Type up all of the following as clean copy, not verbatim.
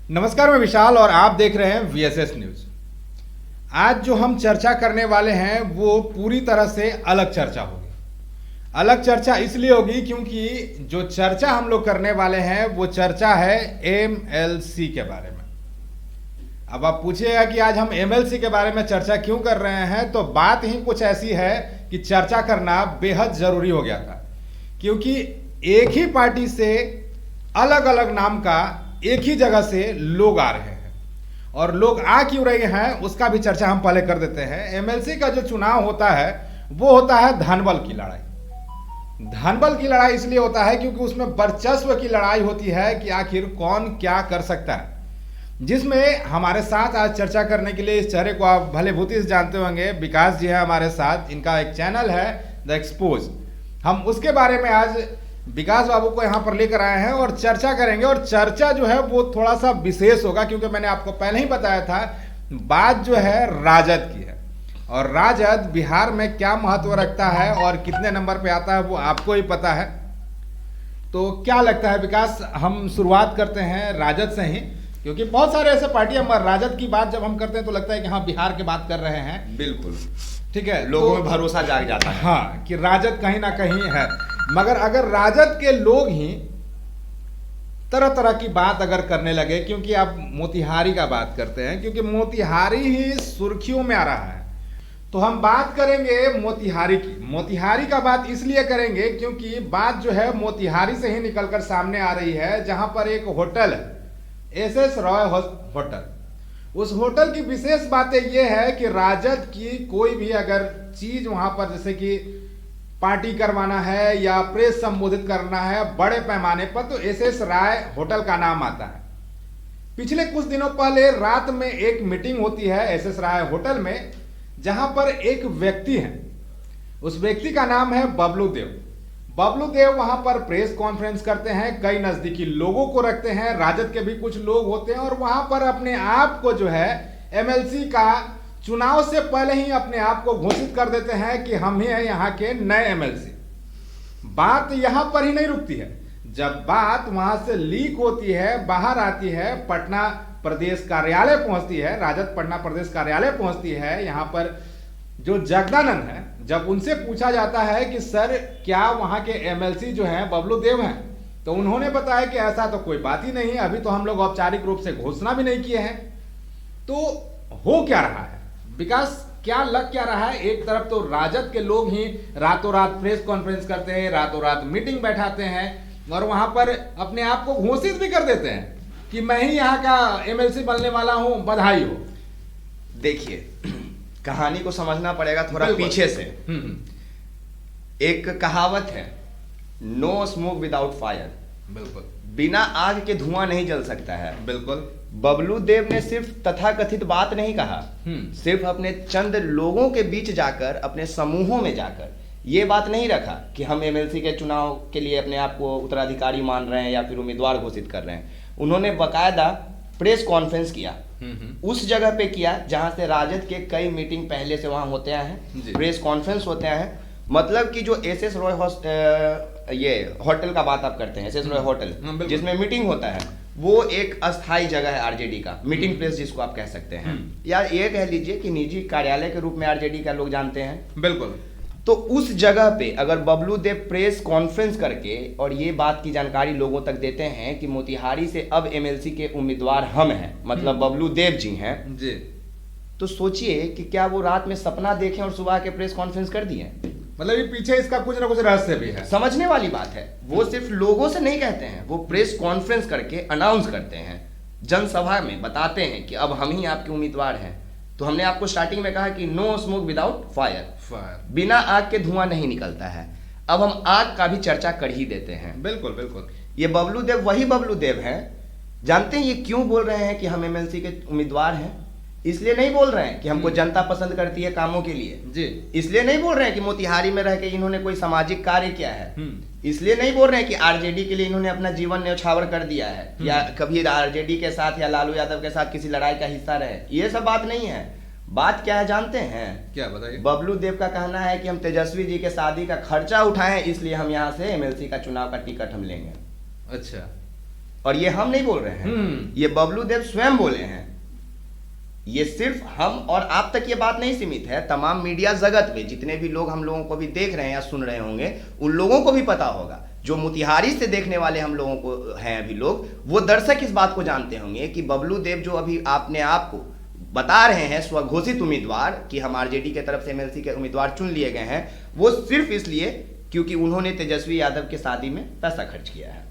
नमस्कार, मैं विशाल और आप देख रहे हैं वीएसएस न्यूज। आज जो हम चर्चा करने वाले हैं वो पूरी तरह से अलग चर्चा होगी। अलग चर्चा इसलिए होगी क्योंकि जो चर्चा हम लोग करने वाले हैं वो चर्चा है एमएलसी के बारे में। अब आप पूछिएगा कि आज हम एमएलसी के बारे में चर्चा क्यों कर रहे हैं, तो बात ही कुछ ऐसी है कि चर्चा करना बेहद जरूरी हो गया था, क्योंकि एक ही पार्टी से अलग अलग नाम का एक ही जगह से लोग आ रहे हैं, और लोग आ क्यों रहे हैं उसका भी चर्चा हम पहले कर देते हैं। एमएलसी का जो चुनाव होता है वो होता है धनबल की लड़ाई। धनबल की लड़ाई इसलिए होता है क्योंकि उसमें वर्चस्व की लड़ाई होती है कि आखिर कौन क्या कर सकता है, जिसमें हमारे साथ आज चर्चा करने के लिए इस चेहरे को आप भले भूति से जानते होंगे, विकास जी है हमारे साथ। इनका एक चैनल है द एक्सपोज। हम उसके बारे में आज विकास बाबू को यहाँ पर लेकर आए हैं और चर्चा करेंगे। और चर्चा जो है वो थोड़ा सा विशेष होगा, क्योंकि मैंने आपको पहले ही बताया था बात जो है राजद की है, और राजद बिहार में क्या महत्व रखता है और कितने नंबर पे आता है वो आपको ही पता है। तो क्या लगता है विकास, हम शुरुआत करते हैं राजद से ही, क्योंकि बहुत सारे ऐसे पार्टियां राजद की बात जब हम करते हैं तो लगता है कि हाँ बिहार की बात कर रहे हैं। बिल्कुल ठीक है, लोगों तो में भरोसा जाग जाता है। हाँ कि राजद कहीं ना कहीं है। मगर अगर राजद के लोग ही तरह तरह की बात अगर करने लगे, क्योंकि आप मोतिहारी का बात करते हैं, क्योंकि मोतिहारी ही सुर्खियों में आ रहा है, तो हम बात करेंगे मोतिहारी की। मोतिहारी का बात इसलिए करेंगे क्योंकि बात जो है मोतिहारी से ही निकलकर सामने आ रही है, जहां पर एक होटल है एसएस रॉय होटल। उस होटल की विशेष बातें यह है कि राजद की कोई भी अगर चीज वहां पर, जैसे कि पार्टी करवाना है या प्रेस संबोधित करना है बड़े पैमाने पर, तो एसएस राय होटल का नाम आता है। पिछले कुछ दिनों पहले रात में एक मीटिंग होती है एसएस राय होटल में, जहां पर एक व्यक्ति है, उस व्यक्ति का नाम है बबलू देव। बबलू देव वहां पर प्रेस कॉन्फ्रेंस करते हैं, कई नजदीकी लोगों को रखते हैं, राजद के भी कुछ लोग होते हैं, और वहां पर अपने आप को जो है एमएलसी का चुनाव से पहले ही अपने आप को घोषित कर देते हैं कि हम ही हैं यहाँ के नए एमएलसी। बात यहां पर ही नहीं रुकती है, जब बात वहां से लीक होती है, बाहर आती है, पटना प्रदेश कार्यालय पहुंचती है, राजद पटना प्रदेश कार्यालय पहुंचती है, यहां पर जो जगदानंद है, जब उनसे पूछा जाता है कि सर क्या वहां के एमएलसी जो हैं बबलू देव हैं, तो उन्होंने बताया कि ऐसा तो कोई बात ही नहीं है, अभी तो हम लोग औपचारिक रूप से घोषणा भी नहीं किए हैं। तो हो क्या रहा है विकास, क्या लग क्या रहा है? एक तरफ तो राजद के लोग ही रातों रात प्रेस कॉन्फ्रेंस करते हैं, रातों रात मीटिंग बैठाते हैं, और वहां पर अपने आप को घोषित भी कर देते हैं कि मैं ही यहाँ का एमएलसी बनने वाला हूं, बधाई हो। देखिए, कहानी को समझना पड़ेगा थोड़ा पीछे से। एक कहावत है, नो स्मोक विदाउट फायर। बिल्कुल, बिना आग के धुआं नहीं जल सकता है। बिल्कुल। बबलू देव ने सिर्फ तथाकथित बात नहीं कहा, सिर्फ अपने चंद लोगों के बीच जाकर, अपने समूहों में जाकर ये बात नहीं रखा कि हम एमएलसी के चुनाव के लिए अपने आप को उत्तराधिकारी मान रहे हैं या फिर उम्मीदवार घोषित कर रहे हैं। उन्होंने बकायदा प्रेस कॉन्फ्रेंस किया, उस जगह पे किया जहां से राजद के कई मीटिंग पहले से वहां होते हैं, प्रेस कॉन्फ्रेंस होते हैं। मतलब कि जो एसएस रॉय ये होटल का बात आप करते हैं, एसएस रॉय होटल जिसमें मीटिंग होता है, वो एक अस्थाई जगह है आरजेडी का, मीटिंग प्लेस जिसको आप कह सकते हैं, या ये कह लीजिए कि निजी कार्यालय के रूप में आरजेडी का लोग जानते हैं। बिल्कुल। तो उस जगह पे अगर बबलू देव प्रेस कॉन्फ्रेंस करके और ये बात की जानकारी लोगों तक देते हैं कि मोतिहारी से अब एमएलसी के उम्मीदवार हम हैं, मतलब बबलू देव जी हैं जी, तो सोचिए कि क्या वो रात में सपना देखें और सुबह के प्रेस कॉन्फ्रेंस कर दिए। मतलब ये पीछे इसका कुछ ना कुछ रहस्य भी है। समझने वाली बात है, वो सिर्फ लोगों से नहीं कहते हैं, वो प्रेस कॉन्फ्रेंस करके अनाउंस करते हैं, जनसभा में बताते हैं कि अब हम ही आपके उम्मीदवार हैं। तो हमने आपको स्टार्टिंग में कहा कि नो स्मोक विदाउट फायर, बिना आग के धुआं नहीं निकलता है। अब हम आग का भी चर्चा कर ही देते हैं। बिल्कुल बिल्कुल। ये बबलू देव वही बबलू देव हैं। जानते हैं ये क्यों बोल रहे हैं कि हम एमएलसी के उम्मीदवार हैं? इसलिए नहीं बोल रहे हैं कि हमको जनता पसंद करती है कामों के लिए जी, इसलिए नहीं बोल रहे हैं कि मोतिहारी में रह के इन्होंने कोई सामाजिक कार्य किया है, इसलिए नहीं बोल रहे हैं कि आरजेडी के लिए इन्होंने अपना जीवन न्यौछावर कर दिया है, या कभी आरजेडी के साथ या लालू यादव के साथ किसी लड़ाई का हिस्सा रहे। ये सब बात नहीं है। बात क्या है जानते हैं? क्या बताइए? बबलू देव का कहना है कि हम तेजस्वी जी के शादी का खर्चा उठाएं, इसलिए हम यहाँ से एमएलसी का चुनाव का टिकट हम लेंगे। अच्छा। और ये हम नहीं बोल रहे हैं, ये बबलू देव स्वयं बोले हैं। ये सिर्फ हम और आप तक ये बात नहीं सीमित है, तमाम मीडिया जगत में जितने भी लोग हम लोगों को भी देख रहे हैं या सुन रहे होंगे, उन लोगों को भी पता होगा। जो मोतिहारी से देखने वाले हम लोगों को हैं अभी लोग, वो दर्शक इस बात को जानते होंगे कि बबलू देव जो अभी आपने आप को बता रहे हैं स्वघोषित उम्मीदवार कि हम आरजेडी के तरफ से एमएलसी के उम्मीदवार चुन लिए गए हैं, वो सिर्फ इसलिए क्योंकि उन्होंने तेजस्वी यादव के शादी में पैसा खर्च किया है,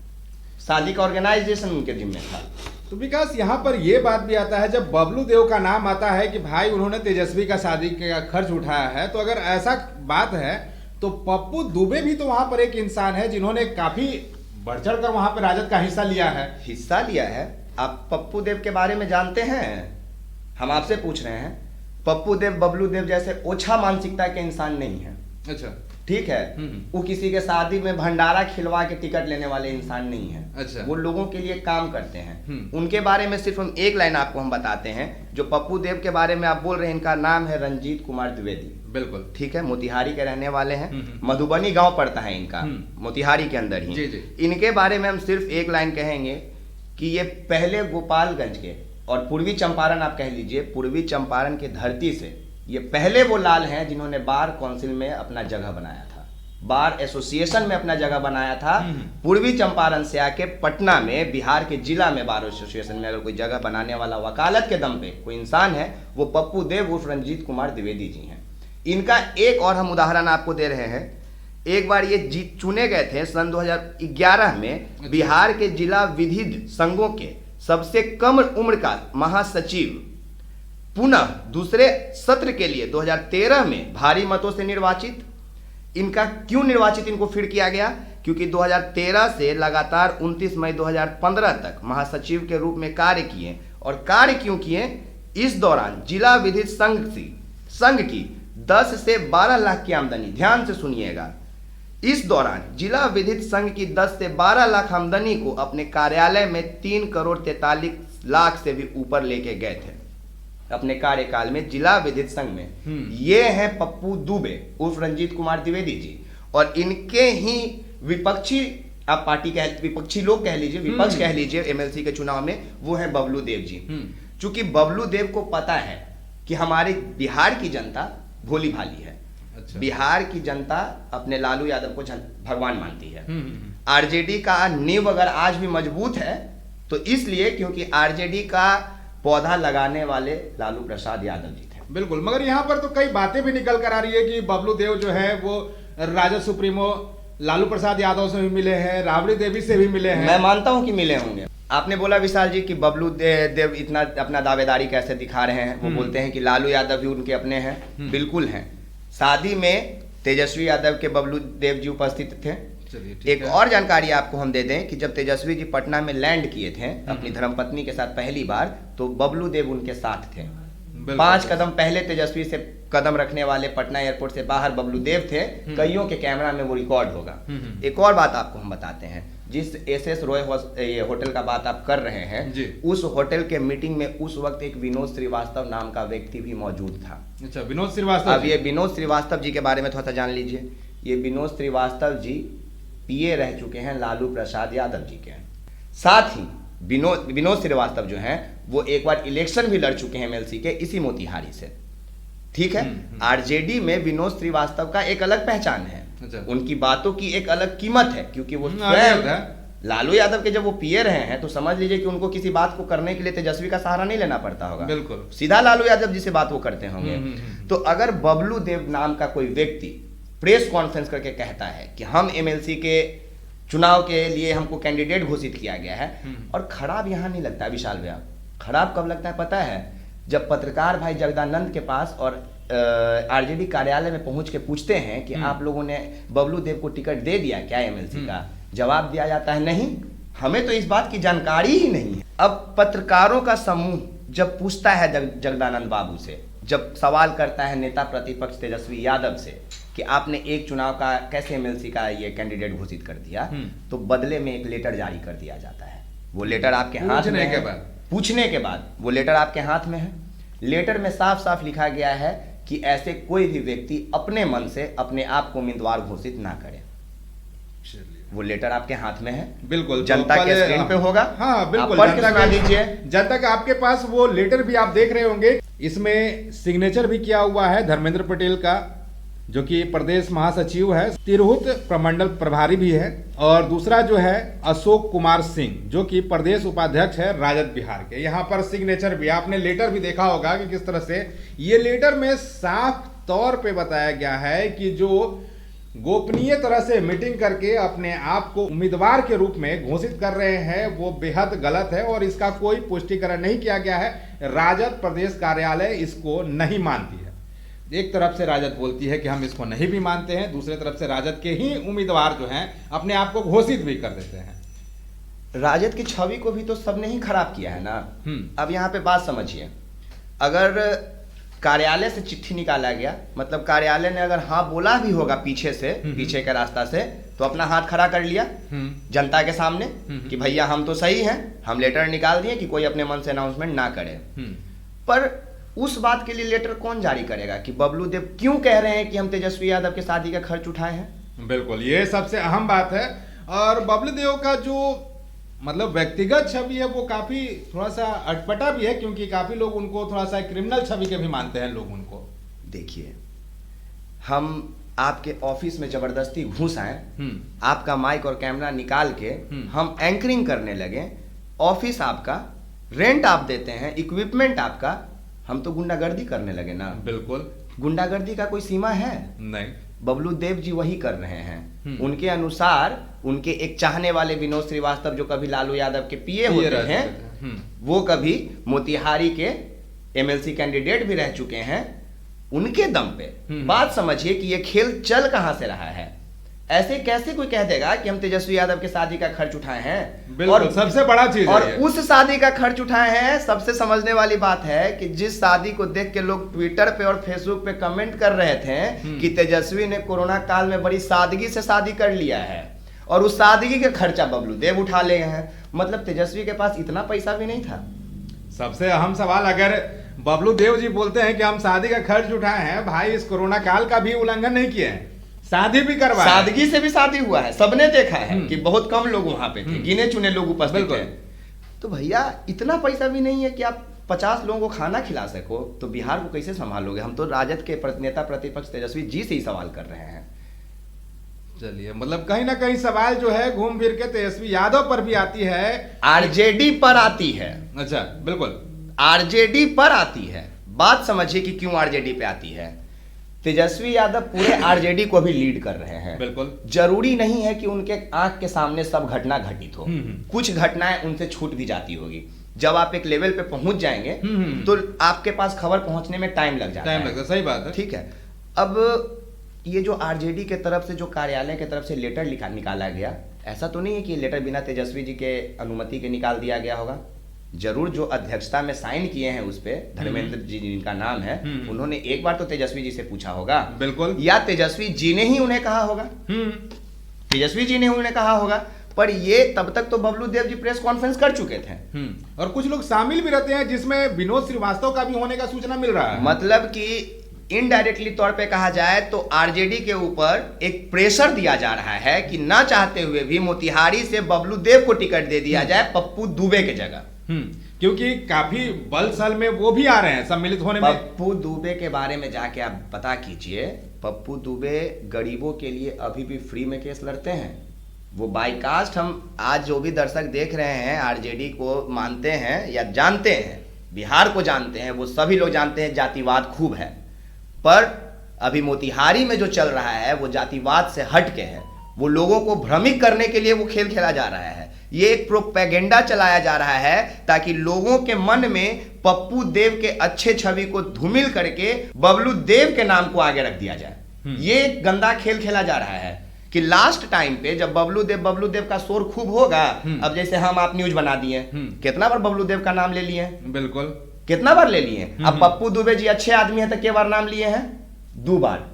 शादी का ऑर्गेनाइजेशन उनके जिम्मे था। तो विकास, यहाँ पर यह बात भी आता है जब बबलू देव का नाम आता है कि भाई उन्होंने तेजस्वी का शादी का खर्च उठाया है, तो अगर ऐसा बात है तो पप्पू दुबे भी तो वहां पर एक इंसान है जिन्होंने काफी बढ़ चढ़ कर वहां पर राजद का हिस्सा लिया है। आप पप्पू देव के बारे में जानते हैं? हम आपसे पूछ रहे हैं। पप्पू देव बबलू देव जैसे ओछा मानसिकता के इंसान नहीं है। अच्छा, ठीक है। वो किसी के शादी में भंडारा खिलवा के टिकट लेने वाले इंसान नहीं है। अच्छा, वो लोगों के लिए काम करते हैं। उनके बारे में सिर्फ हम एक लाइन आपको हम बताते हैं। जो पप्पू देव के बारे में आप बोल रहे हैं, इनका नाम है रंजीत कुमार द्विवेदी। बिल्कुल ठीक है, मोतिहारी के रहने वाले हैं। मधुबनी गांव पड़ता है इनका, मोतिहारी के अंदर ही। इनके बारे में हम सिर्फ एक लाइन कहेंगे कि ये पहले गोपालगंज के और पूर्वी चंपारण, आप कह लीजिए पूर्वी चंपारण की धरती से ये पहले वो लाल हैं जिन्होंने बार काउंसिल में अपना जगह बनाया था, बार एसोसिएशन में अपना जगह बनाया था। पूर्वी चंपारण से आके पटना में, बिहार के जिला में बार एसोसिएशन में अगर कोई जगह बनाने वाला वकालत के दम पे कोई इंसान है, वो पप्पू देव उर्फ रंजीत कुमार द्विवेदी जी हैं। इनका एक और हम उदाहरण आपको दे रहे हैं। एक बार ये जीत चुने गए थे सन 2011 में बिहार के जिला विधिक संघों के सबसे कम उम्र का महासचिव, पुनः दूसरे सत्र के लिए 2013 में भारी मतों से निर्वाचित। इनका क्यों निर्वाचित इनको फिर किया गया? क्योंकि 2013 से लगातार 29 मई 2015 तक महासचिव के रूप में कार्य किए। और कार्य क्यों किए? इस दौरान जिला विधिक संघ की 10 से 12 लाख की आमदनी, ध्यान से सुनिएगा, इस दौरान जिला विधिक संघ की 10 से 12 लाख आमदनी को अपने कार्यालय में 3 करोड़ 43 लाख से भी ऊपर लेके गए थे अपने कार्यकाल में जिला विधिक संघ में। ये हैं पप्पू दुबे उर्फ रंजीत कुमार द्विवेदी जी। और इनके ही विपक्षी, आप पार्टी विपक्षी लोग कह लीजिए, विपक्ष कह लीजिए एमएलसी के चुनाव में, वो है बबलू देव जी। चूंकि बबलू देव को पता है कि हमारे बिहार की जनता भोली भाली है। अच्छा। बिहार की जनता अपने लालू यादव को भगवान मानती है। आरजेडी का नींव अगर आज भी मजबूत है तो इसलिए क्योंकि आरजेडी का पौधा लगाने वाले लालू प्रसाद यादव जी थे। बिल्कुल, मगर यहाँ पर तो कई बातें भी निकल कर आ रही है कि बबलू देव जो है वो राजद सुप्रीमो लालू प्रसाद यादव से भी मिले हैं, राबड़ी देवी से भी मिले हैं। मैं मानता हूं कि मिले होंगे। आपने बोला विशाल जी कि बबलू देव इतना अपना दावेदारी कैसे दिखा रहे हैं। वो बोलते हैं कि लालू यादव भी उनके अपने हैं। बिल्कुल हैं। शादी में तेजस्वी यादव के बबलू देव जी उपस्थित थे। एक और जानकारी आपको हम दे दें कि जब तेजस्वी जी पटना में लैंड किए थे अपनी धर्मपत्नी के साथ पहली बार, तो बबलू देव उनके साथ थे। 5 कदम पहले तेजस्वी से कदम रखने वाले पटना एयरपोर्ट से बाहर बबलू देव थे। कईयों के कैमरा में वो रिकॉर्ड होगा। एक और बात आपको हम बताते हैं, जिस एसएस रॉय होटल का बात आप कर रहे हैं, उस होटल के मीटिंग में उस वक्त एक विनोद श्रीवास्तव नाम का व्यक्ति भी मौजूद था। अच्छा, विनोद श्रीवास्तव। अब ये विनोद श्रीवास्तव जी के बारे में थोड़ा सा जान लीजिए। ये विनोद श्रीवास्तव जी पीए रह चुके हैं लालू प्रसाद यादव जी के। साथ ही विनोद श्रीवास्तव जो हैं वो एक बार इलेक्शन भी लड़ चुके हैं एमएलसी के इसी मोतिहारी से। ठीक है। आरजेडी में विनोद श्रीवास्तव का एक अलग पहचान है। अच्छा। उनकी बातों की एक अलग कीमत है, क्योंकि वो स्वयं लालू यादव के जब वो पीए रहे हैं तो समझ लीजिए कि उनको किसी बात को करने के लिए तेजस्वी का सहारा नहीं लेना पड़ता होगा। बिल्कुल सीधा लालू यादव जी से बात वो करते होंगे। तो अगर बबलू देव नाम का कोई व्यक्ति प्रेस कॉन्फ्रेंस करके कहता है कि हम एमएलसी के चुनाव के लिए हमको कैंडिडेट घोषित किया गया है, और खराब यहां नहीं लगता विशाल भैया, खराब कब लगता है पता है? जब पत्रकार भाई जगदानंद के पास और आरजेडी कार्यालय में पहुंच के पूछते हैं कि आप लोगों ने बबलू देव को टिकट दे दिया क्या एमएलसी का, जवाब दिया जाता है नहीं, हमें तो इस बात की जानकारी ही नहीं है। अब पत्रकारों का समूह जब पूछता है जगदानंद बाबू से, जब सवाल करता है नेता प्रतिपक्ष तेजस्वी यादव से कि आपने एक चुनाव का कैसे एमएलसी का ये कैंडिडेट घोषित कर दिया, तो बदले में एक लेटर जारी कर दिया जाता है। वो लेटर आपके हाथ में है, पूछने के बाद वो लेटर आपके हाथ में है। लेटर में साफ साफ लिखा गया है कि ऐसे कोई भी व्यक्ति अपने मन से अपने आप को उम्मीदवार घोषित ना करे। वो लेटर आपके हाथ में है, बिल्कुल जनता के स्क्रीन पे होगा। हाँ बिल्कुल, आप पढ़ के सुना दीजिए। जनता का आपके पास वो लेटर भी आप देख रहे होंगे, इसमें सिग्नेचर भी किया हुआ है धर्मेंद्र पटेल का, जो कि प्रदेश महासचिव है, तिरहुत प्रमंडल प्रभारी भी है, और दूसरा जो है अशोक कुमार सिंह, जो कि प्रदेश उपाध्यक्ष है राजद बिहार के। यहाँ पर सिग्नेचर भी, आपने लेटर भी देखा होगा कि किस तरह से ये लेटर में साफ तौर पे बताया गया है कि जो गोपनीय तरह से मीटिंग करके अपने आप को उम्मीदवार के रूप में घोषित कर रहे हैं वो बेहद गलत है, और इसका कोई पुष्टिकरण नहीं किया गया है। राजद प्रदेश कार्यालय इसको नहीं मानती है। एक तरफ से राजद बोलती है कि हम इसको नहीं भी मानते हैं, दूसरी तरफ से राजद के ही उम्मीदवार जो हैं अपने आप को घोषित भी कर देते हैं। राजद की छवि को भी तो सबने ही खराब किया है ना। अब यहाँ पे बात समझिए, अगर कार्यालय से चिट्ठी निकाला गया, मतलब कार्यालय ने अगर हाँ बोला भी होगा पीछे से, पीछे के रास्ता से, तो अपना हाथ खड़ा कर लिया जनता के सामने कि भैया हम तो सही हैं, हम लेटर निकाल दिए कि कोई अपने मन से अनाउंसमेंट ना करे। पर उस बात के लिए लेटर कौन जारी करेगा कि बबलू देव क्यों कह रहे हैं कि हम तेजस्वी यादव के शादी का खर्च उठाए हैं? बिल्कुल, ये सबसे अहम बात है। और बबलू देव का जो मतलब व्यक्तिगत छवि है वो काफी थोड़ा सा अटपटा भी है, क्योंकि काफी लोग उनको थोड़ा सा क्रिमिनल छवि के भी मानते हैं लोग उनको। देखिए, हम आपके ऑफिस में जबरदस्ती घुस आए, आपका माइक और कैमरा निकाल के हम एंकरिंग करने लगे, ऑफिस आपका, रेंट आप देते हैं, इक्विपमेंट आपका, हम तो गुंडागर्दी करने लगे ना। बिल्कुल, गुंडागर्दी का कोई सीमा है? नहीं। बबलू देव जी वही कर रहे हैं। उनके अनुसार उनके एक चाहने वाले विनोद श्रीवास्तव, जो कभी लालू यादव के पीए होते हैं, वो कभी मोतिहारी के एमएलसी कैंडिडेट भी रह चुके हैं, उनके दम पे बात समझिए कि ये खेल चल कहां से रहा है। ऐसे कैसे कोई कह देगा कि हम तेजस्वी यादव के शादी का खर्च उठाए हैं? और सबसे बड़ा चीज और है उस शादी का खर्च उठाए हैं। सबसे समझने वाली बात है कि जिस शादी को देख के लोग ट्विटर पे और फेसबुक पे कमेंट कर रहे थे कि तेजस्वी ने कोरोना काल में बड़ी सादगी से शादी कर लिया है, और उस सादगी का खर्चा बबलू देव उठा ले हैं। मतलब तेजस्वी के पास इतना पैसा भी नहीं था। सबसे अहम सवाल, अगर बबलू देव जी बोलते हैं कि हम शादी का खर्च उठाए हैं, भाई इस कोरोना काल का भी उल्लंघन नहीं किए हैं, शादी भी करवाया, सादगी से भी शादी हुआ है, सबने देखा है कि बहुत कम लोग वहां पे थे, गिने चुने लोग उपस्थित थे। तो भैया इतना पैसा भी नहीं है कि आप 50 लोगों को खाना खिला सको, तो बिहार को कैसे संभालोगे? हम तो राजद के नेता प्रतिपक्ष तेजस्वी जी से ही सवाल कर रहे हैं। चलिए, मतलब कहीं ना कहीं सवाल जो है घूम फिर के तेजस्वी यादव पर भी आती है, आरजेडी पर आती है। अच्छा, बिल्कुल, आरजेडी पर आती है। बात समझिए कि क्यों आरजेडी पे आती है। तेजस्वी यादव पूरे आरजेडी को भी लीड कर रहे हैं। बिल्कुल, जरूरी नहीं है कि उनके आंख के सामने सब घटना घटित हो, कुछ घटनाएं उनसे छूट भी जाती होगी। जब आप एक लेवल पे पहुंच जाएंगे तो आपके पास खबर पहुंचने में टाइम लग जाता है। सही बात है। ठीक है, अब ये जो आरजेडी के तरफ से जो कार्यालय के तरफ से लेटर निकाला गया, ऐसा तो नहीं है कि लेटर बिना तेजस्वी जी के अनुमति के निकाल दिया गया होगा। जरूर जो अध्यक्षता में साइन किए हैं उस पे धर्मेंद्र जी जिनका नाम है, उन्होंने एक बार तो तेजस्वी जी से पूछा होगा। बिल्कुल, या तेजस्वी जी ने ही उन्हें कहा होगा। तेजस्वी जी ने उन्हें कहा होगा। पर ये तब तक तो बबलू देव जी प्रेस कॉन्फ्रेंस कर चुके थे, और कुछ लोग शामिल भी रहते हैं जिसमें विनोद श्रीवास्तव का भी होने का सूचना मिल रहा है। मतलब कि इनडायरेक्टली तौर पे कहा जाए तो आरजेडी के ऊपर एक प्रेशर दिया जा रहा है कि ना चाहते हुए भी मोतिहारी से बबलू देव को टिकट दे दिया जाए पप्पू दुबे के जगह। क्योंकि काफी बल सल में वो भी आ रहे हैं सम्मिलित होने में। पप्पू दुबे के बारे में जाके आप पता कीजिए, पप्पू दुबे गरीबों के लिए अभी भी फ्री में केस लड़ते हैं। वो बाईकास्ट, हम आज जो भी दर्शक देख रहे हैं आरजेडी को मानते हैं या जानते हैं, बिहार को जानते हैं, वो सभी लोग जानते हैं जातिवाद खूब है। पर अभी मोतिहारी में जो चल रहा है वो जातिवाद से हट के है। वो लोगों को भ्रमित करने के लिए वो खेल खेला जा रहा है। ये एक प्रोपेगेंडा चलाया जा रहा है ताकि लोगों के मन में पप्पू देव के अच्छे छवि को धूमिल करके बबलू देव के नाम को आगे रख दिया जाए। ये एक गंदा खेल खेला जा रहा है कि लास्ट टाइम पे जब बबलू देव का शोर खूब होगा, अब जैसे हम आप न्यूज बना दिए, कितना बार बबलू देव का नाम ले लिए? बिल्कुल, कितना बार ले लिए? अब पप्पू दुबे जी अच्छे आदमी है तो क्या बार नाम लिए हैं? 2 बार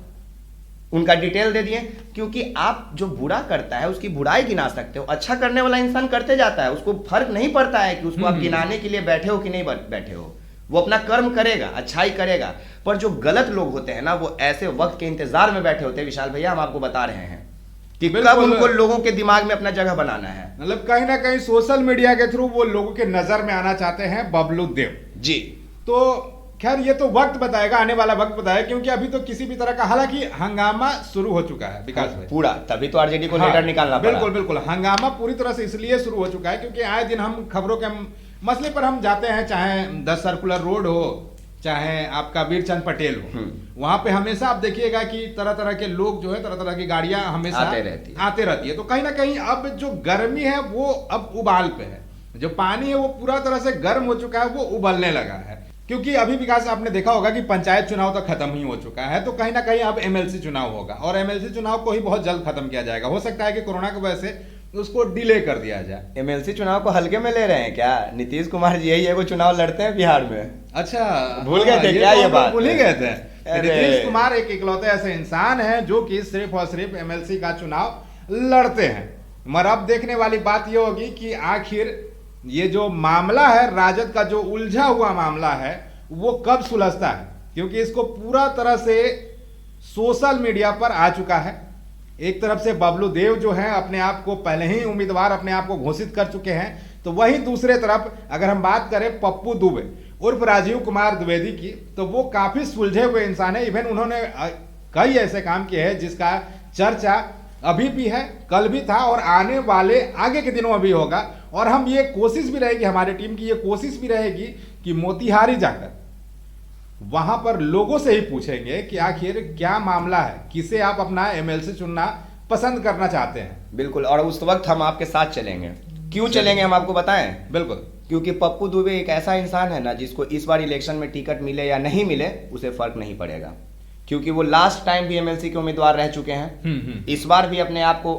उनका डिटेल दे दिए। क्योंकि आप जो बुरा करता है उसकी बुराई गिना सकते हो, अच्छा करने वाला इंसान करते जाता है, उसको फर्क नहीं पड़ता है कि उसको आप गिनाने के लिए बैठे हो कि नहीं बैठे हो। वो अपना कर्म करेगा, अच्छाई करेगा। पर जो गलत लोग होते हैं ना, वो ऐसे वक्त के इंतजार में बैठे होते हैं। विशाल भैया, हम आपको बता रहे हैं कि कब बिल्कुल। उनको लोगों के दिमाग में अपना जगह बनाना है। मतलब कहीं ना कहीं सोशल मीडिया के थ्रू वो लोगों के नजर में आना चाहते हैं बबलू देव जी। तो खैर ये तो वक्त बताएगा, आने वाला वक्त बताएगा, क्योंकि अभी तो किसी भी तरह का, हालांकि हंगामा शुरू हो चुका है विकास भाई पूरा, तभी तो आरजेडी को हाँ, लेटर निकालना पड़ा। बिल्कुल बिल्कुल, हंगामा पूरी तरह से इसलिए शुरू हो चुका है क्योंकि आए दिन हम खबरों के मसले पर हम जाते हैं, चाहे 10 सर्कुलर रोड हो, चाहे आपका वीरचंद पटेल हो, वहां पे हमेशा आप देखिएगा कि तरह तरह के लोग जो है, तरह तरह की गाड़ियां हमेशा आते रहती है। तो कहीं ना कहीं अब जो गर्मी है वो अब उबाल पे है, जो पानी है वो पूरा तरह से गर्म हो चुका है, वो उबलने लगा है। क्योंकि अभी विकास आपने देखा होगा कि पंचायत चुनाव तो खत्म ही हो चुका है, तो कहीं ना कहीं अब एमएलसी चुनाव होगा और एमएलसी चुनाव को ही बहुत जल्द खत्म किया जाएगा। हो सकता है कि कोरोना की वजह से उसको डिले कर दिया जाए। एमएलसी चुनाव को हल्के में ले रहे हैं क्या? नीतीश कुमार जी यही एगो चुनाव लड़ते हैं बिहार में। अच्छा, भूल गए थे क्या? ये बात भूल ही गए थे। नीतीश कुमार एक इकलौते ऐसे इंसान हैं जो कि सिर्फ और सिर्फ एमएलसी का चुनाव लड़ते हैं। मगर अब देखने वाली बात यह होगी कि आखिर ये जो मामला है, राजद का जो उलझा हुआ मामला है, वो कब सुलझता है, क्योंकि इसको पूरा तरह से सोशल मीडिया पर आ चुका है। एक तरफ से बबलू देव जो है अपने आप को पहले ही उम्मीदवार अपने आप को घोषित कर चुके हैं, तो वहीं दूसरे तरफ अगर हम बात करें पप्पू दुबे उर्फ राजीव कुमार द्विवेदी की, तो वो काफी सुलझे हुए इंसान है। इवन उन्होंने कई ऐसे काम किए हैं जिसका चर्चा अभी भी है, कल भी था और आने वाले आगे के दिनों में भी होगा। और हम ये कोशिश भी रहेगी, हमारी टीम की ये कोशिश भी रहेगी कि मोतिहारी जाकर वहां पर लोगों से ही पूछेंगे कि आखिर क्या मामला है, किसे आप अपना एमएलसी चुनना पसंद करना चाहते हैं। बिल्कुल, और उस वक्त हम आपके साथ चलेंगे। क्यों चलेंगे हम आपको बताएं? बिल्कुल, क्योंकि पप्पू दुबे एक ऐसा इंसान है ना जिसको इस बार इलेक्शन में टिकट मिले या नहीं मिले उसे फर्क नहीं पड़ेगा, क्योंकि वो लास्ट टाइम भी एमएलसी के उम्मीदवार रह चुके हैं। इस बार भी अपने आप को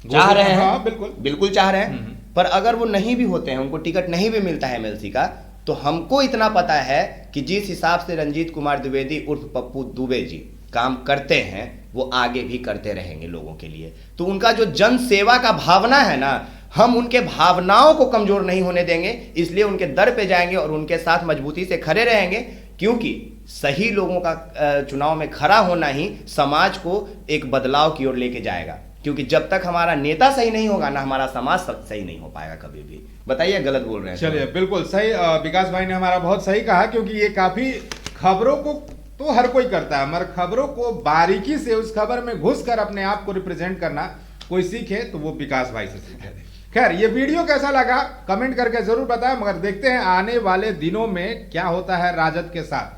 चाह रहे हैं। हाँ, बिल्कुल चाह रहे हैं। पर अगर वो नहीं भी होते हैं, उनको टिकट नहीं भी मिलता है एमएलसी का, तो हमको इतना पता है कि जिस हिसाब से रंजीत कुमार द्विवेदी उर्फ पप्पू दुबे जी काम करते हैं, वो आगे भी करते रहेंगे लोगों के लिए। तो उनका जो जन सेवा का भावना है ना, हम उनके भावनाओं को कमजोर नहीं होने देंगे, इसलिए उनके दर पे जाएंगे और उनके साथ मजबूती से खड़े रहेंगे। क्योंकि सही लोगों का चुनाव में खड़ा होना ही समाज को एक बदलाव की ओर लेके जाएगा। क्योंकि जब तक हमारा नेता सही नहीं होगा ना, हमारा समाज सही नहीं हो पाएगा कभी भी। बताइए, गलत बोल रहे हैं? चलिए, बिल्कुल सही, विकास भाई ने हमारा बहुत सही कहा, क्योंकि ये काफी खबरों को तो हर कोई करता है, मगर खबरों को बारीकी से उस खबर में घुसकर अपने आप को रिप्रेजेंट करना कोई सीखे तो वो विकास भाई से सीखे। खैर, ये वीडियो कैसा लगा कमेंट करके जरूर बताएं। मगर देखते हैं आने वाले दिनों में क्या होता है राजद के साथ,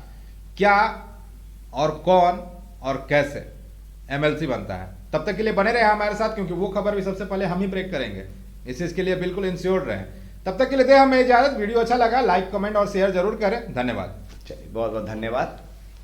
क्या और कौन और कैसे एमएलसी बनता है। तब तक के लिए बने रहे हमारे साथ, क्योंकि वो खबर भी सबसे पहले हम ही ब्रेक करेंगे, इस चीज के लिए बिल्कुल इंश्योर रहें। तब तक के लिए दे हमें इजाजत। वीडियो अच्छा लगा लाइक कमेंट और शेयर जरूर करें। धन्यवाद। चलिए, बहुत बहुत धन्यवाद।